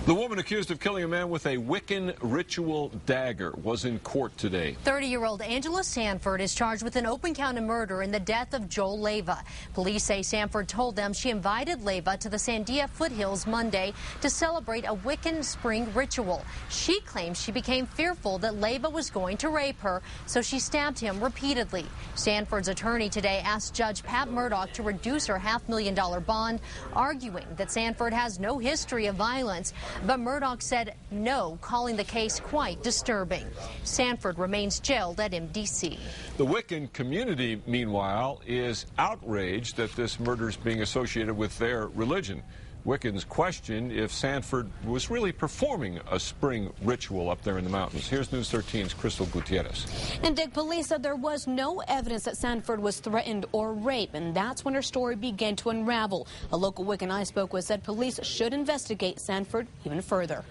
The woman accused of killing a man with a Wiccan ritual dagger was in court today. 30-year-old Angela Sanford is charged with an open-counted murder in the death of Joel Leyva. Police say Sanford told them she invited Leyva to the Sandia foothills Monday to celebrate a Wiccan spring ritual. She claims she became fearful that Leyva was going to rape her, so she stabbed him repeatedly. Sanford's attorney today asked Judge Pat Murdoch to reduce her $500,000 bond, arguing that Sanford has no history of violence. But Murdoch said no, calling the case quite disturbing. Sanford remains jailed at MDC. The Wiccan community, meanwhile, is outraged that this murder is being associated with their religion. Wiccans question if Sanford was really performing a spring ritual up there in the mountains. Here's News 13's Crystal Gutierrez. And Dick, police said there was no evidence that Sanford was threatened or raped, and that's when her story began to unravel. A local Wiccan I spoke with said police should investigate Sanford even further.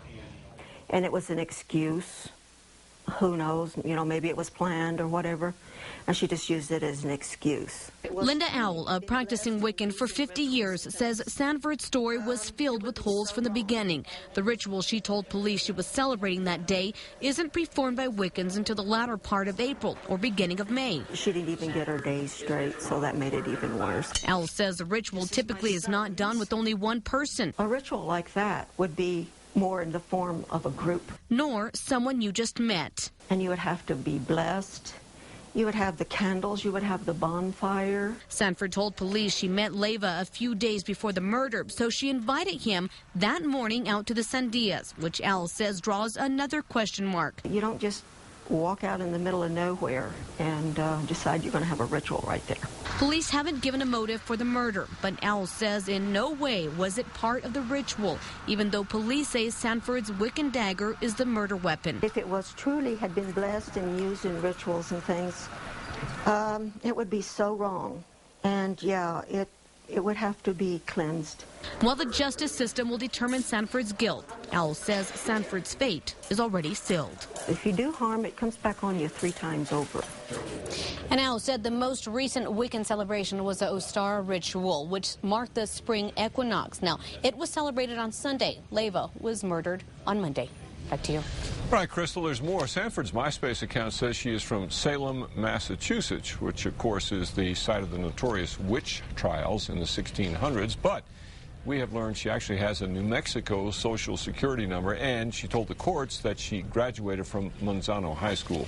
And it was an excuse. Who knows? You know, maybe it was planned or whatever. And she just used it as an excuse. Linda Owl, a practicing Wiccan for 50 years, says Sanford's story was filled with holes from the beginning. The ritual she told police she was celebrating that day isn't performed by Wiccans until the latter part of April or beginning of May. She didn't even get her days straight, so that made it even worse. Owl says the ritual typically is not done with only one person. A ritual like that would be more in the form of a group. Nor someone you just met. And you would have to be blessed. You would have the candles, you would have the bonfire. Sanford told police she met Leyva a few days before the murder, so she invited him that morning out to the Sandias, which Al says draws another question mark. You don't just walk out in the middle of nowhere and decide you're going to have a ritual right there. Police haven't given a motive for the murder, but Owl says in no way was it part of the ritual, even though police say Sanford's Wiccan dagger is the murder weapon. If it was truly had been blessed and used in rituals and things, it would be so wrong. And yeah, it would have to be cleansed. While the justice system will determine Sanford's guilt, Owl says Sanford's fate is already sealed. If you do harm, it comes back on you 3 times over. And Owl said the most recent Wiccan celebration was the Ostar ritual, which marked the spring equinox. Now, it was celebrated on Sunday. Leyva was murdered on Monday. Back to you. All right, Crystal, there's more. Sanford's MySpace account says she is from Salem, Massachusetts, which, of course, is the site of the notorious witch trials in the 1600s. But we have learned she actually has a New Mexico Social Security number, and she told the courts that she graduated from Manzano High School.